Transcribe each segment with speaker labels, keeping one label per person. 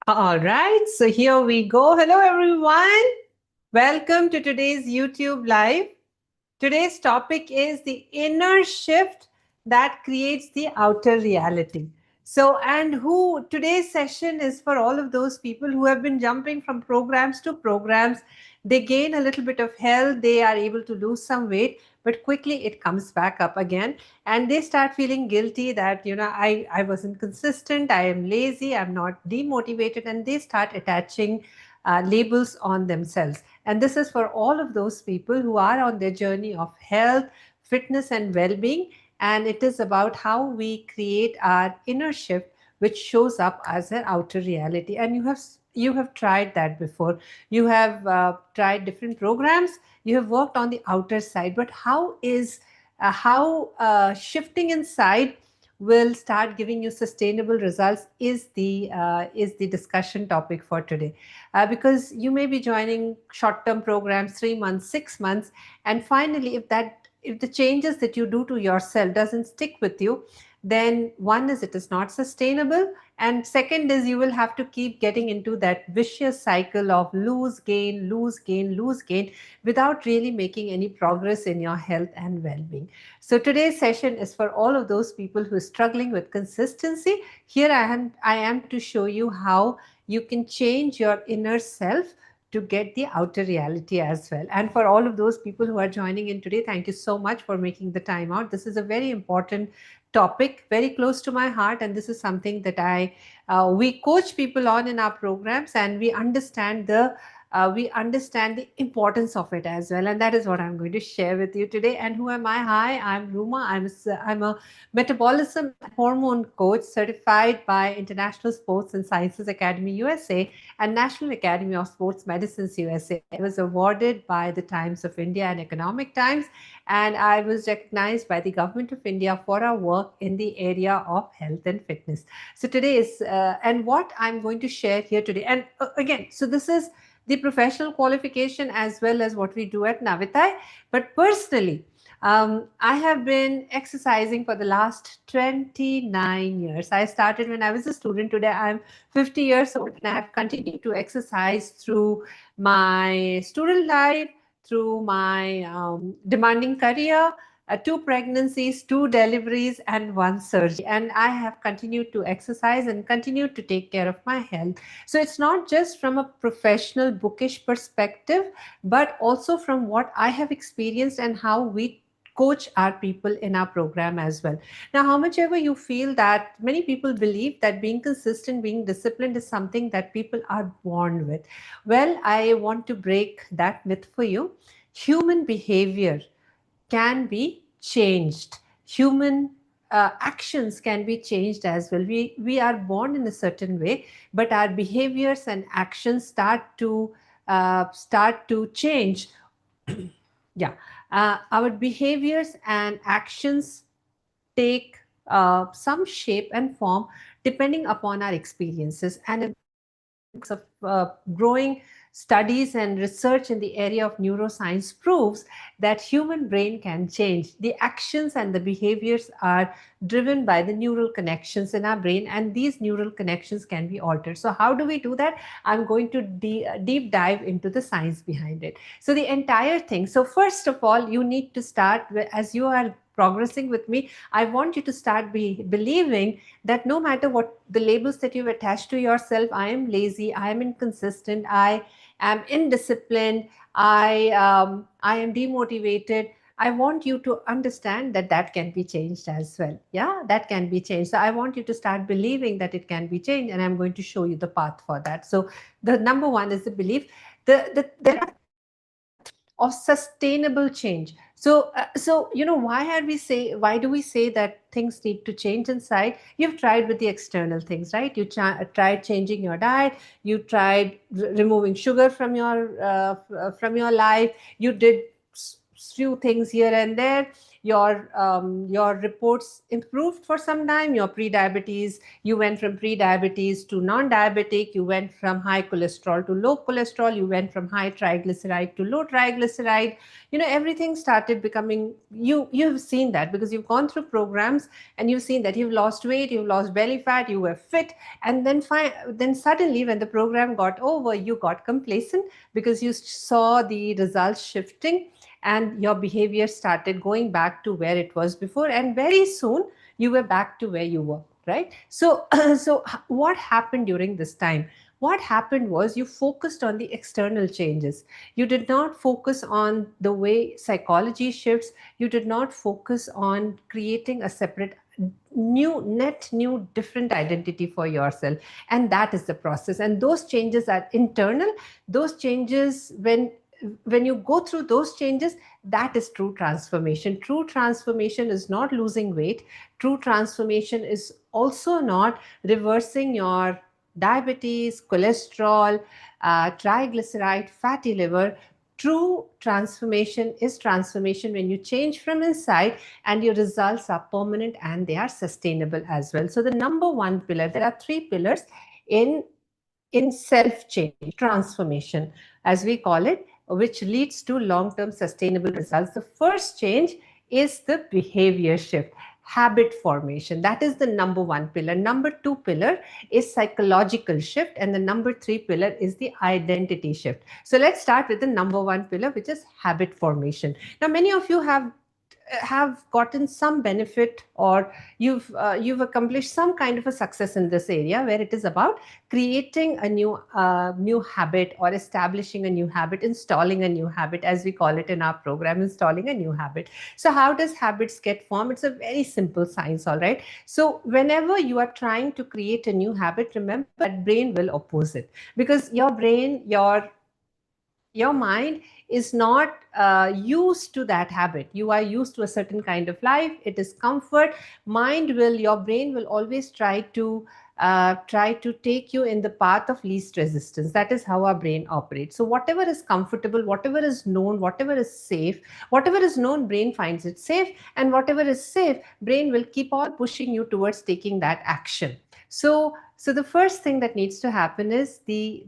Speaker 1: All right, so here we go. Hello, everyone. Welcome to today's YouTube Live. Today's topic is the inner shift that creates the outer reality. So, and who today's session is for all of those people who have been jumping from programs to programs. They gain a little bit of health, they are able to lose some weight, but quickly it comes back up again. And they start feeling guilty that, I wasn't consistent, I am lazy, I'm not demotivated, and they start attaching labels on themselves. And this is for all of those people who are on their journey of health, fitness, and well being. And it is about how we create our inner shift, which shows up as an outer reality. And you have tried that before. You have tried different programs. You have worked on the outer side. But how shifting inside will start giving you sustainable results is the discussion topic for today, because you may be joining short-term programs, 3 months, 6 months, and finally, if the changes that you do to yourself doesn't stick with you, then one is it is not sustainable, and second is you will have to keep getting into that vicious cycle of lose gain, lose gain, lose gain, without really making any progress in your health and well-being. So today's session is for all of those people who are struggling with consistency. Here I am to show you how you can change your inner self to get the outer reality as well. And for all of those people who are joining in today, thank you so much for making the time out. This is a very important topic, very close to my heart, and this is something that we coach people on in our programs, and we understand the importance of it as well, and that is what I'm going to share with you today. And who am I? Hi, I'm Ruma. I'm a metabolism and hormone coach certified by International Sports and Sciences Academy USA and National Academy of Sports Medicines USA. I was awarded by the Times of India and Economic Times, and I was recognized by the Government of India for our work in the area of health and fitness. So today is, and what I'm going to share here today, and again, so this is the professional qualification as well as what we do at Navitae. But personally, I have been exercising for the last 29 years. I started when I was a student. Today I'm 50 years old, and I have continued to exercise through my student life, through my demanding career, two pregnancies, two deliveries, and one surgery. And I have continued to exercise and continued to take care of my health. So it's not just from a professional bookish perspective, but also from what I have experienced and how we coach our people in our program as well. Now, how much ever you feel that many people believe that being consistent, being disciplined is something that people are born with. Well, I want to break that myth for you. Human behavior can be changed. Human actions can be changed as well. We are born in a certain way, but our behaviors and actions start to change. Yeah, our behaviors and actions take some shape and form depending upon our experiences. And in of growing studies and research in the area of neuroscience proves that human brain can change. The actions and the behaviors are driven by the neural connections in our brain, and these neural connections can be altered. So how do we do that? I'm going to deep dive into the science behind it. So the entire thing, so first of all, you need to start as you are progressing with me, I want you to start believing that no matter what the labels that you've attached to yourself, I am lazy, I am inconsistent, I am indisciplined, I am demotivated. I want you to understand that that can be changed as well. Yeah, that can be changed. So I want you to start believing that it can be changed, and I'm going to show you the path for that. So the number one is the belief. There are of sustainable change. So why do we say that things need to change inside? You've tried with the external things, right? You tried changing your diet, you tried removing sugar from your life, you did few things here and there, your reports improved for some time. Your pre-diabetes, you went from pre-diabetes to non-diabetic, you went from high cholesterol to low cholesterol, you went from high triglyceride to low triglyceride. Everything started becoming, you've seen that because you've gone through programs, and you've seen that you've lost weight, you've lost belly fat, you were fit. And then suddenly when the program got over, you got complacent because you saw the results shifting, and your behavior started going back to where it was before, and very soon you were back to where you were, right? So what happened during this time? What happened was you focused on the external changes. You did not focus on the way psychology shifts. You did not focus on creating a separate new different identity for yourself. And that is the process, and those changes are internal. Those changes, when you go through those changes, that is true transformation. True transformation is not losing weight. True transformation is also not reversing your diabetes, cholesterol, triglyceride, fatty liver. True transformation is transformation when you change from inside, and your results are permanent and they are sustainable as well. So the number one pillar, there are three pillars in self change, transformation, as we call it, which leads to long term sustainable results. The first change is the behavior shift, habit formation. That is the number one pillar. Number two pillar is psychological shift, and the number three pillar is the identity shift. So let's start with the number one pillar, which is habit formation. Now, many of you have gotten some benefit, or you've accomplished some kind of a success in this area, where it is about creating a new habit, or establishing a new habit, installing a new habit, as we call it in our program, installing a new habit. So how does habits get formed? It's a very simple science, all right? So whenever you are trying to create a new habit, remember that brain will oppose it, because your brain, your mind is not used to that habit. You are used to a certain kind of life. It is comfort. Your brain will always try to take you in the path of least resistance. That is how our brain operates. So whatever is comfortable, whatever is known, whatever is safe, whatever is known, brain finds it safe, and whatever is safe, brain will keep on pushing you towards taking that action. So the first thing that needs to happen is the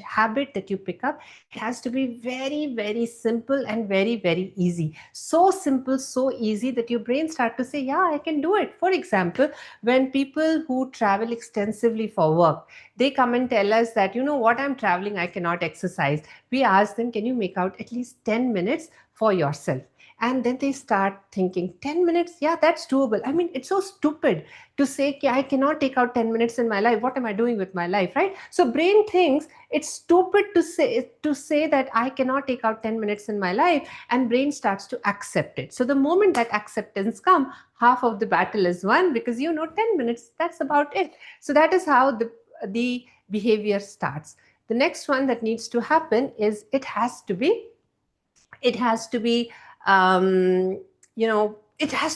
Speaker 1: habit that you pick up. It has to be very, very simple and very, very easy. So simple, so easy that your brain start to say, yeah, I can do it. For example, when people who travel extensively for work, they come and tell us that, what, I'm traveling, I cannot exercise. We ask them, can you make out at least 10 minutes for yourself? And then they start thinking, 10 minutes, yeah, that's doable. I mean, it's so stupid to say, I cannot take out 10 minutes in my life. What am I doing with my life, right? So brain thinks it's stupid to say that I cannot take out 10 minutes in my life, and brain starts to accept it. So the moment that acceptance comes, half of the battle is won, because 10 minutes, that's about it. So that is how the behavior starts. The next one that needs to happen is it has to be it has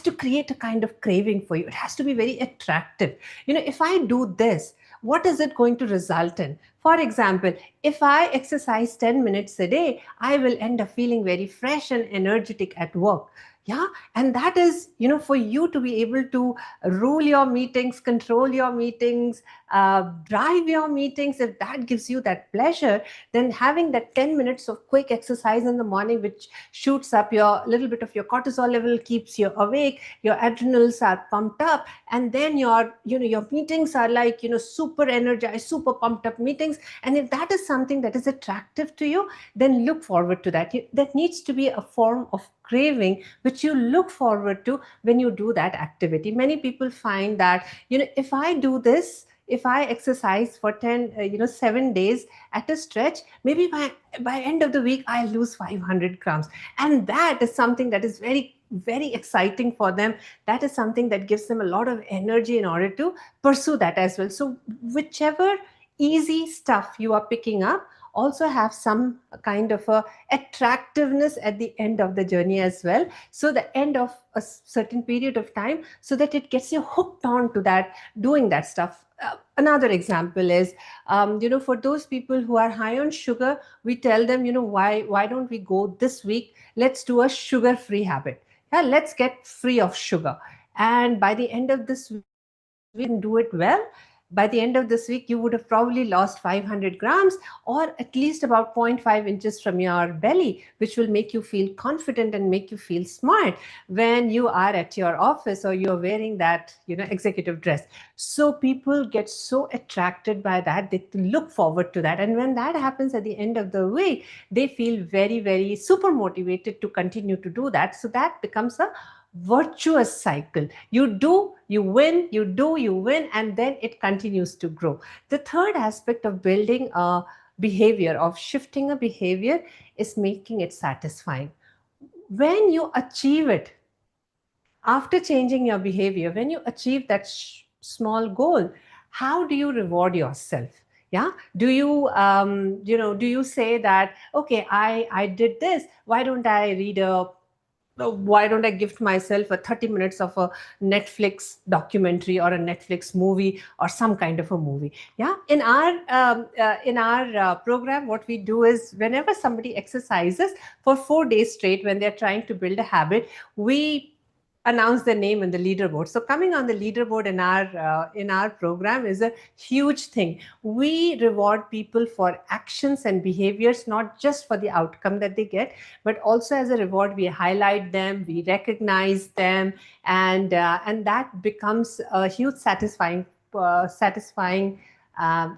Speaker 1: to create a kind of craving for you. It has to be very attractive. If I do this, what is it going to result in? For example, if I exercise 10 minutes a day, I will end up feeling very fresh and energetic at work. Yeah. And that is, for you to be able to rule your meetings, control your meetings, drive your meetings, if that gives you that pleasure, then having that 10 minutes of quick exercise in the morning, which shoots up your little bit of your cortisol level, keeps you awake, your adrenals are pumped up, and then your meetings are like, super energized, super pumped up meetings. And if that is something that is attractive to you, then look forward to that. That needs to be a form of craving which you look forward to when you do that activity. Many people find that, if I do this, if I exercise for 7 days at a stretch, maybe by end of the week, I lose 500 grams. And that is something that is very, very exciting for them. That is something that gives them a lot of energy in order to pursue that as well. So whichever easy stuff you are picking up also have some kind of a attractiveness at the end of the journey as well. So the end of a certain period of time, so that it gets you hooked on to that, doing that stuff. Another example is, for those people who are high on sugar, we tell them, why don't we go this week? Let's do a sugar-free habit. Yeah, let's get free of sugar. And by the end of this week, if you didn't do it well, by the end of this week, you would have probably lost 500 grams, or at least about zero point 0.5 inches from your belly, which will make you feel confident and make you feel smart when you are at your office or you're wearing that, executive dress. So people get so attracted by that, they look forward to that. And when that happens at the end of the week, they feel very, very super motivated to continue to do that. So that becomes a virtuous cycle. You do, you win, you do, you win, and then it continues to grow. The third aspect of building a behavior, of shifting a behavior, is making it satisfying. When you achieve it, after changing your behavior, when you achieve that small goal, how do you reward yourself? Yeah, do you do you say that, okay, I did this, why don't I read a why don't I gift myself a 30 minutes of a Netflix documentary or a Netflix movie or some kind of a movie? Yeah, in our program, what we do is whenever somebody exercises for 4 days straight, when they're trying to build a habit, we announce their name in the leaderboard. So coming on the leaderboard in our program is a huge thing. We reward people for actions and behaviors, not just for the outcome that they get, but also as a reward. We highlight them, we recognize them, and that becomes a huge satisfying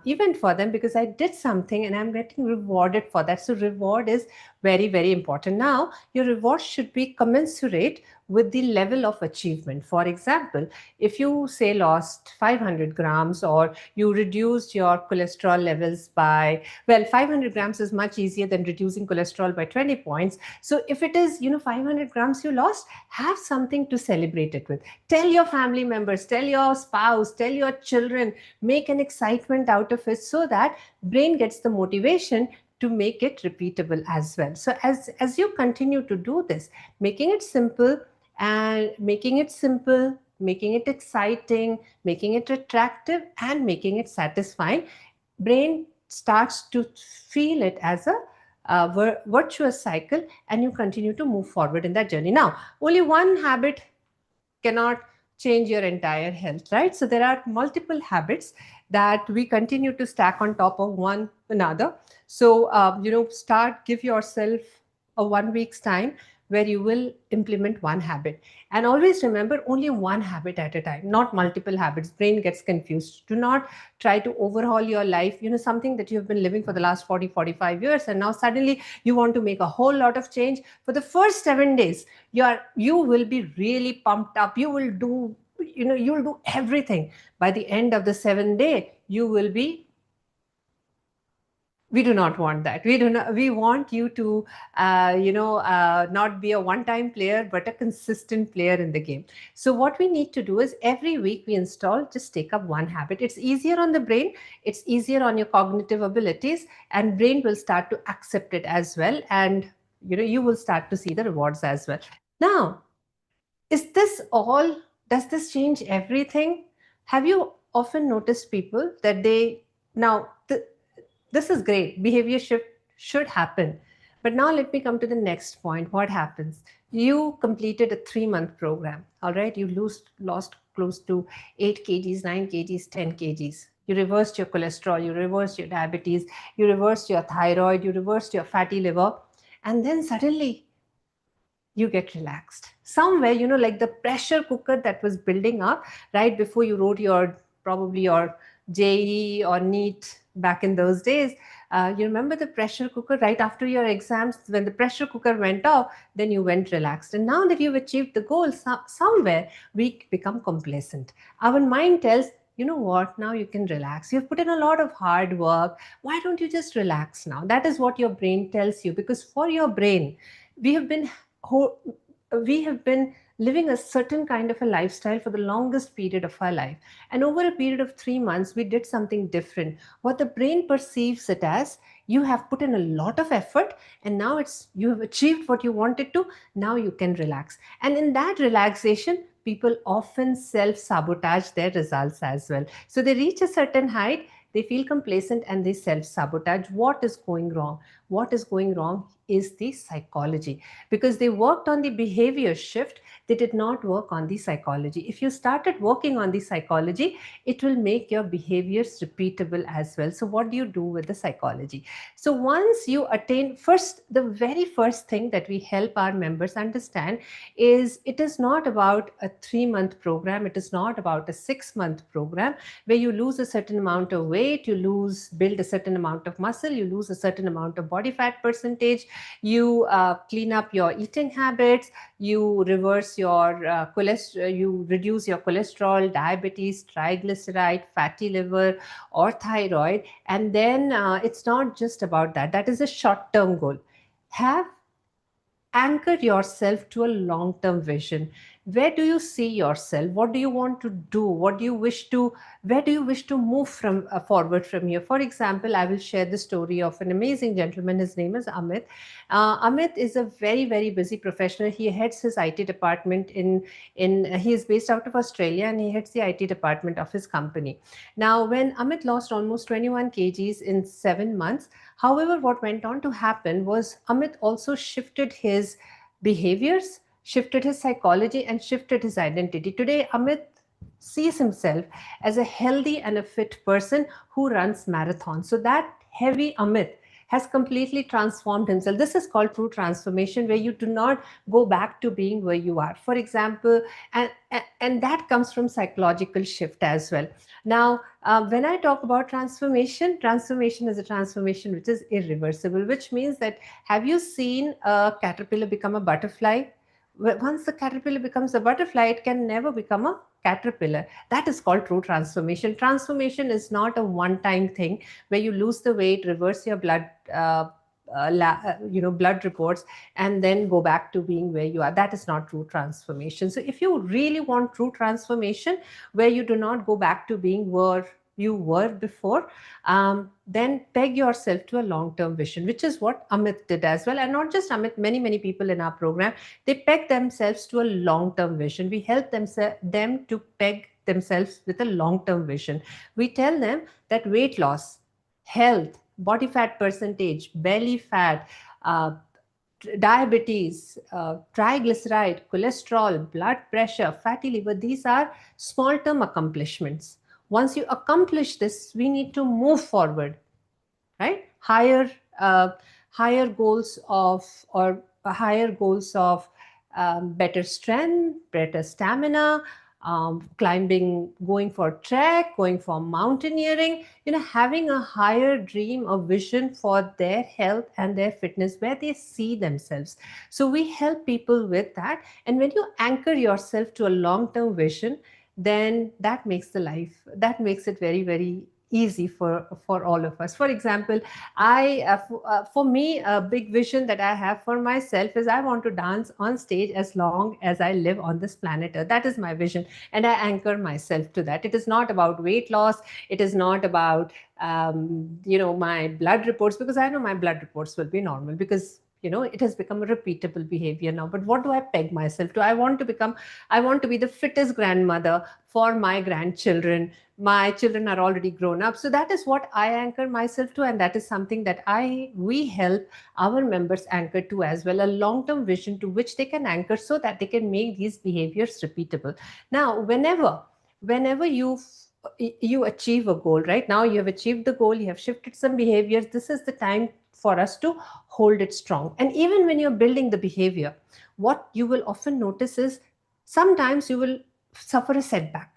Speaker 1: event for them, because I did something and I'm getting rewarded for that. So reward is very, very important. Now your reward should be commensurate with the level of achievement. For example, if you say lost 500 grams, or you reduced your cholesterol levels by, well, 500 grams is much easier than reducing cholesterol by 20 points. So if it is, 500 grams you lost, have something to celebrate it with. Tell your family members, tell your spouse, tell your children, make an excitement out of it, so that brain gets the motivation to make it repeatable as well. So as you continue to do this, making it simple, making it exciting, making it attractive, and making it satisfying, brain starts to feel it as a virtuous cycle, and you continue to move forward in that journey. Now, only one habit cannot change your entire health, right? So there are multiple habits that we continue to stack on top of one another. So give yourself a 1 week's time where you will implement one habit, and always remember, only one habit at a time, not multiple habits. Brain gets confused. Do not try to overhaul your life, something that you've been living for the last 40, 45 years, and now suddenly you want to make a whole lot of change. For the first 7 days, you will be really pumped up. You will do, you'll do everything. By the end of the 7th day, you will be, we do not want that. We want you to not be a one time player, but a consistent player in the game. So what we need to do is, every week we install, just take up one habit. It's easier on the brain, it's easier on your cognitive abilities, and brain will start to accept it as well, and you will start to see the rewards as well. Now, is this all? Does this change everything? Have you often noticed people that they, now this is great, behavior shift should happen, but now let me come to the next point. What happens? You completed a 3-month program, all right? You lost close to 8 kgs, 9 kgs, 10 kgs. You reversed your cholesterol, you reversed your diabetes, you reversed your thyroid, you reversed your fatty liver, and then suddenly you get relaxed somewhere, like the pressure cooker that was building up right before you wrote your, probably your JE or NEET back in those days. You remember the pressure cooker right after your exams? When the pressure cooker went off, then you went relaxed. And now that you've achieved the goal, somewhere we become complacent. Our mind tells, you know what, now you can relax. You've put in a lot of hard work. Why don't you just relax now? That is what your brain tells you, because for your brain, we have been we have been living a certain kind of a lifestyle for the longest period of our life. And over a period of 3 months, we did something different. What the brain perceives it as, you have put in a lot of effort, and now you have achieved what you wanted to. Now you can relax. And in that relaxation, people often self sabotage their results as well. So they reach a certain height, they feel complacent, and they self sabotage. What is going wrong? what is going wrong is the psychology, because they worked on the behavior shift, they did not work on the psychology. If you started working on the psychology, it will make your behaviors repeatable as well. So what do you do with the psychology? So once you attain, first, the very first thing that we help our members understand is it is not about a 3-month program, it is not about a 6-month program where you lose a certain amount of weight, you build a certain amount of muscle, you lose a certain amount of body fat percentage, you clean up your eating habits, you reverse your cholesterol, you reduce your cholesterol, diabetes, triglyceride, fatty liver, or thyroid. And then it's not just about that. That is a short-term goal. Have Anchor yourself to a long term vision. Where do you see yourself? What do you want to do? What do you wish to, where do you wish to move from forward from here? For example, I will share the story of an amazing gentleman. His name is Amit. Amit is a very, very busy professional. He heads his IT department he is based out of Australia, and he heads the IT department of his company. Now, when Amit lost almost 21 kgs in 7 months, however, what went on to happen was Amit also shifted his behaviors, shifted his psychology, and shifted his identity. Today, Amit sees himself as a healthy and a fit person who runs marathons. So that heavy Amit has completely transformed himself. This is called true transformation, where you do not go back to being where you are. For example, and that comes from psychological shift as well. Now, when I talk about transformation, transformation is a transformation which is irreversible, which means that, have you seen a caterpillar become a butterfly? Once the caterpillar becomes a butterfly, it can never become a caterpillar. That is called true transformation. Transformation is not a one-time thing where you lose the weight, reverse your blood reports, and then go back to being where you are. That is not true transformation. So if you really want true transformation, where you do not go back to being where you were before, then peg yourself to a long-term vision, which is what Amit did as well. And not just Amit, many people in our program, they peg themselves to a long-term vision. We help them to peg themselves with a long-term vision. We tell them that weight loss, health, body fat percentage, belly fat, diabetes, triglyceride, cholesterol, blood pressure, fatty liver, these are small term accomplishments. Once you accomplish this, we need to move forward, right? Uh, higher goals of, or higher goals of better strength, better stamina, climbing, going for trek, going for mountaineering, having a higher dream, a vision for their health and their fitness, where they see themselves. So we help people with that. And when you anchor yourself to a long-term vision, then that makes it very, very easy for all of us. For example, for me, a big vision that I have for myself is I want to dance on stage as long as I live on this planet Earth. That is my vision, and I anchor myself to that. It is not about weight loss. It is not about my blood reports, because I know my blood reports will be normal, because it has become a repeatable behavior now. But what do I peg myself to? I want to be the fittest grandmother for my grandchildren. My children are already grown up, so that is what I anchor myself to, and that is something that we help our members anchor to as well, a long-term vision to which they can anchor, so that they can make these behaviors repeatable. Now, whenever you achieve a goal, right? Now you have achieved the goal, you have shifted some behaviors, this is the time for us to hold it strong. And even when you're building the behavior, what you will often notice is sometimes you will suffer a setback.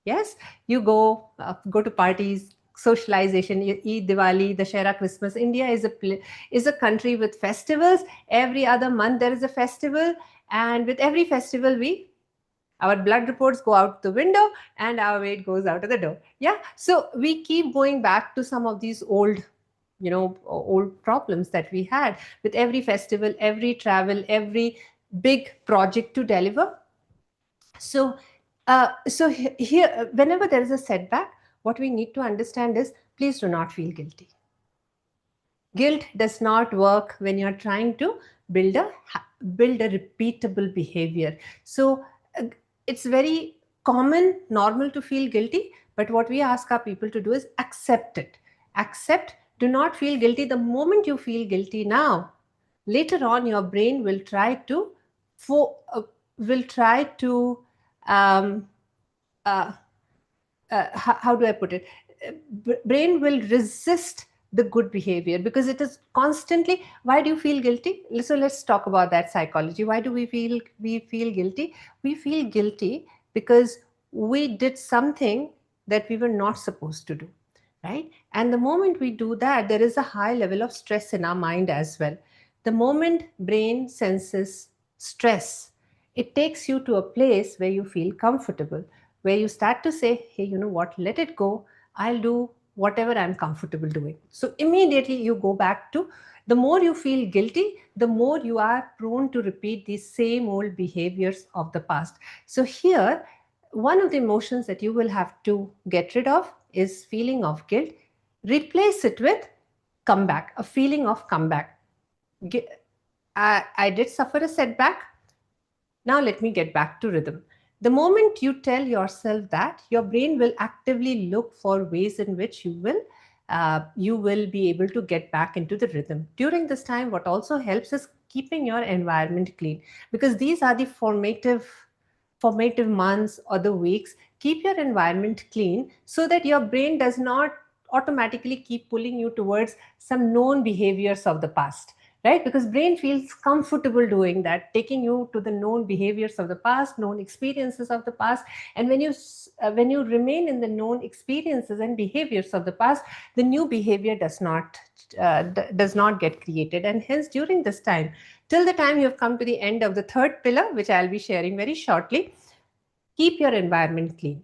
Speaker 1: Yes, you go to parties, socialization, Eid, Diwali, Dashera, Christmas. India is a country with festivals. Every other month there is a festival, and with every festival our blood reports go out the window and our weight goes out of the door. Yeah, so we keep going back to some of these old problems that we had with every festival, every travel, every big project to deliver. So here, whenever there is a setback, what we need to understand is, please do not feel guilty. Guilt does not work when you're trying to build a repeatable behavior. So it's very normal to feel guilty, but what we ask our people to do is accept it. Accept, Do not feel guilty. The moment you feel guilty now, later on your brain will try to fo- uh, will try to um, uh, how do I put it? Brain will resist the good behavior because it is constantly. Why do you feel guilty? So let's talk about that psychology. Why do we feel guilty? We feel guilty because we did something that we were not supposed to do, right? And the moment we do that, there is a high level of stress in our mind as well. The moment brain senses stress, it takes you to a place where you feel comfortable, where you start to say, hey, you know what, let it go. I'll do whatever I'm comfortable doing. So immediately you go back to, the more you feel guilty, the more you are prone to repeat these same old behaviors of the past. So here, one of the emotions that you will have to get rid of is feeling of guilt. Replace it with comeback, a feeling of comeback. I did suffer a setback. Now let me get back to rhythm. The moment you tell yourself that, your brain will actively look for ways in which you will be able to get back into the rhythm. During this time, what also helps is keeping your environment clean, because these are the formative months or the weeks. Keep your environment clean so that your brain does not automatically keep pulling you towards some known behaviors of the past, right? Because brain feels comfortable doing that, taking you to the known behaviors of the past, known experiences of the past. And when you remain in the known experiences and behaviors of the past, the new behavior does not get created. And hence, during this time, till the time you have come to the end of the third pillar, which I'll be sharing very shortly, keep your environment clean.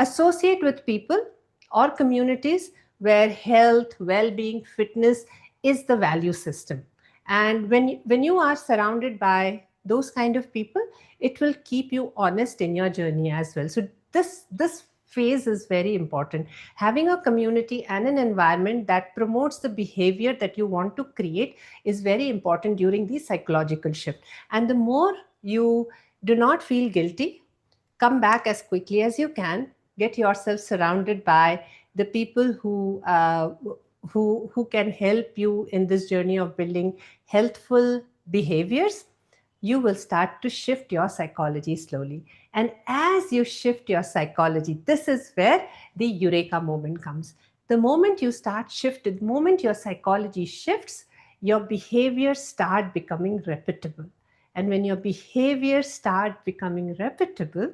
Speaker 1: Associate with people or communities where health, well-being, fitness is the value system. And when you are surrounded by those kind of people, it will keep you honest in your journey as well. So this phase is very important. Having a community and an environment that promotes the behavior that you want to create is very important during the psychological shift. And the more you do not feel guilty, come back as quickly as you can, get yourself surrounded by the people who can help you in this journey of building healthful behaviors. You will start to shift your psychology slowly. And as you shift your psychology, this is where the eureka moment comes. The moment you start shifted, the moment your psychology shifts, your behaviors start becoming reputable. And when your behaviors start becoming reputable,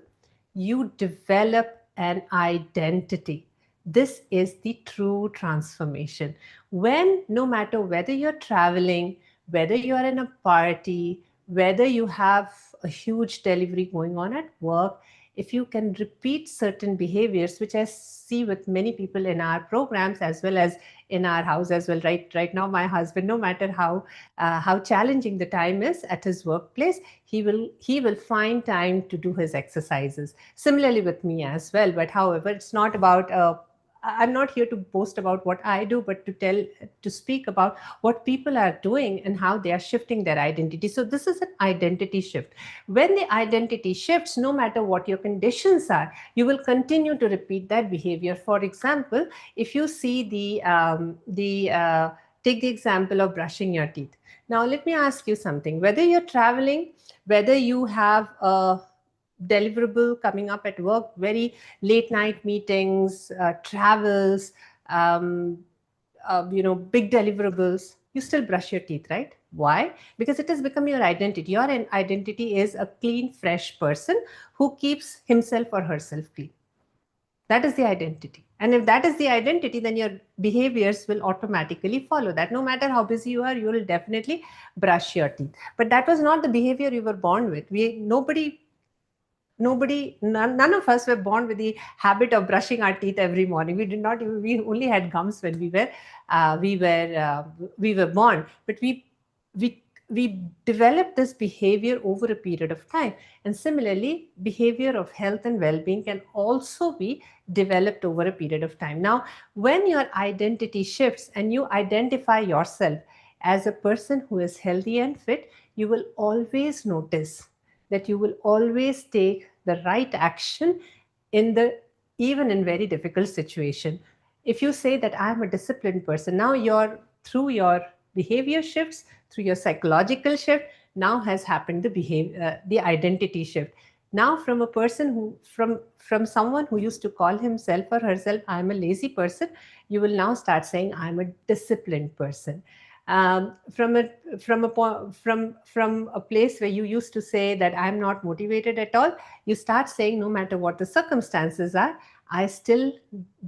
Speaker 1: you develop an identity. This is the true transformation. When, no matter whether you're traveling, whether you're in a party, whether you have a huge delivery going on at work, if you can repeat certain behaviors, which I see with many people in our programs as well as in our house as well. Right now, my husband, no matter how challenging the time is at his workplace, he will find time to do his exercises. Similarly with me as well. But however, it's not about I'm not here to boast about what I do, but to speak about what people are doing and how they are shifting their identity. So this is an identity shift. When the identity shifts, no matter what your conditions are, you will continue to repeat that behavior. For example, if you see the take the example of brushing your teeth. Now, let me ask you something. Whether you're traveling, whether you have a deliverable coming up at work, very late night meetings, travels, um, big deliverables, you still brush your teeth, right? Why? Because it has become your identity. Your identity is a clean, fresh person who keeps himself or herself clean. That is the identity. And if that is the identity, then your behaviors will automatically follow that. No matter how busy you are, you will definitely brush your teeth. But that was not the behavior you were born with. None of us were born with the habit of brushing our teeth every morning. We did not even, we only had gums when we were born. But we we develop this behavior over a period of time. And similarly, behavior of health and well-being can also be developed over a period of time. Now, when your identity shifts and you identify yourself as a person who is healthy and fit, you will always notice that you will always take the right action in the even in very difficult situation. if you say that I'm a disciplined person, now you're through your behavior shifts, through your psychological shift, now has happened the the identity shift. Now from a person who from someone who used to call himself or herself I'm a lazy person, you will now start saying I'm a disciplined person. From a from a place where you used to say that I'm not motivated at all, you start saying no matter what the circumstances are, I still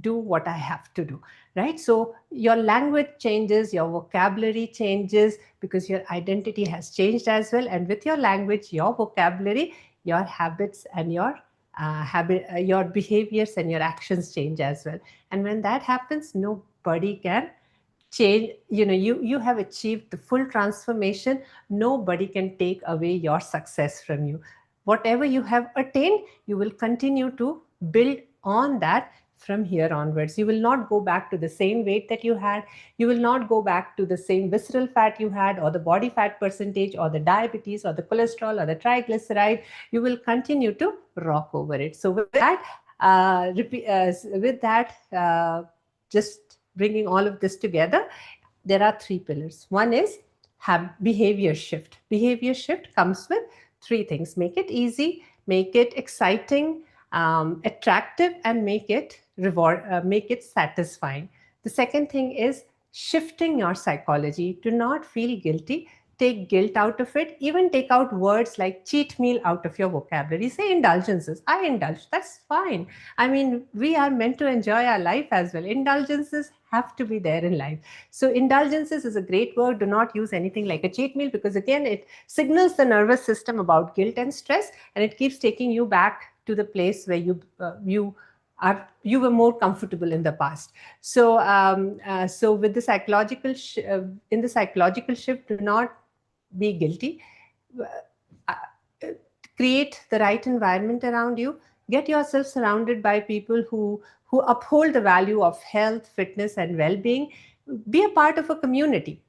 Speaker 1: do what I have to do, right? So your language changes, your vocabulary changes, because your identity has changed as well. And with your language, your vocabulary, your habits and your behaviors and your actions change as well. And when that happens, nobody can change. You have achieved the full transformation. Nobody can take away your success from you. Whatever you have attained, you will continue to build on that from here onwards. You will not go back to the same weight that you had. You will not go back to the same visceral fat you had, or the body fat percentage, or the diabetes, or the cholesterol, or the triglyceride. You will continue to rock over it. So with that, just bringing all of this together, there are three pillars. One is have behavior shift. Behavior shift comes with three things: make it easy, make it exciting, attractive, and make it satisfying. The second thing is shifting your psychology. Do not feel guilty. Take guilt out of it. Even take out words like cheat meal out of your vocabulary. Say indulgences. I indulge. That's fine. I mean, we are meant to enjoy our life as well. Indulgences have to be there in life. So indulgences is a great word. Do not use anything like a cheat meal, because again, it signals the nervous system about guilt and stress, and it keeps taking you back to the place where you were more comfortable in the past. So so with the in the psychological shift, do not be guilty. Uh, Create the right environment around you. Get yourself surrounded by people who uphold the value of health, fitness, and well-being. Be a part of a community,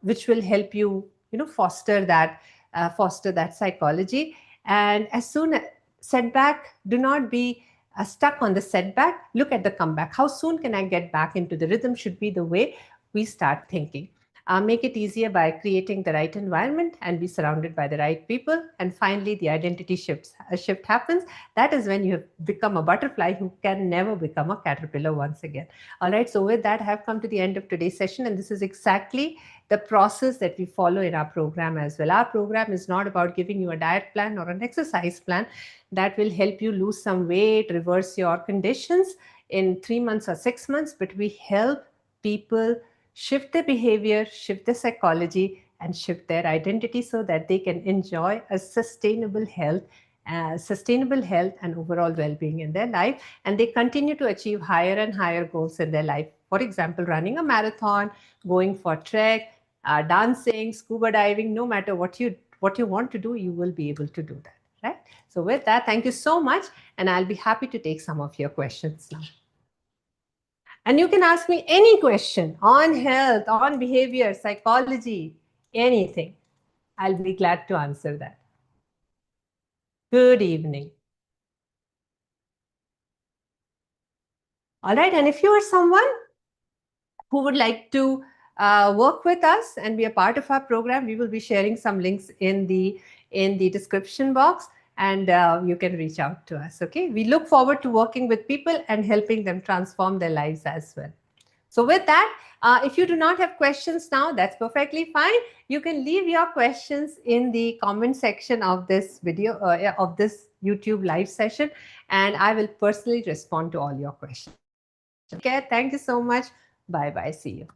Speaker 1: which will help you, foster that psychology. And as soon as setback, do not be stuck on the setback. Look at the comeback. How soon can I get back into the rhythm? Should be the way we start thinking. Make it easier by creating the right environment and be surrounded by the right people. And finally, the identity shift happens. That is when you have become a butterfly who can never become a caterpillar once again. All right. So with that, I have come to the end of today's session. And this is exactly the process that we follow in our program as well. Our program is not about giving you a diet plan or an exercise plan that will help you lose some weight, reverse your conditions in 3 months or 6 months, but we help people shift their behavior, shift their psychology, and shift their identity so that they can enjoy a sustainable health and overall well-being in their life, and they continue to achieve higher and higher goals in their life. For example, running a marathon, going for trek, dancing, scuba diving. No matter what you want to do, you will be able to do that, right? So with that, thank you so much, and I'll be happy to take some of your questions now. And you can ask me any question on health, on behavior, psychology, anything. I'll be glad to answer that. Good evening. All right. And if you are someone who would like to work with us and be a part of our program, we will be sharing some links in the description box, and you can reach out to us. Okay. We look forward to working with people and helping them transform their lives as well. So with that, if you do not have questions now, that's perfectly fine. You can leave your questions in the comment section of this video, of this YouTube live session, and I will personally respond to all your questions. Okay, thank you so much. Bye-bye. See you.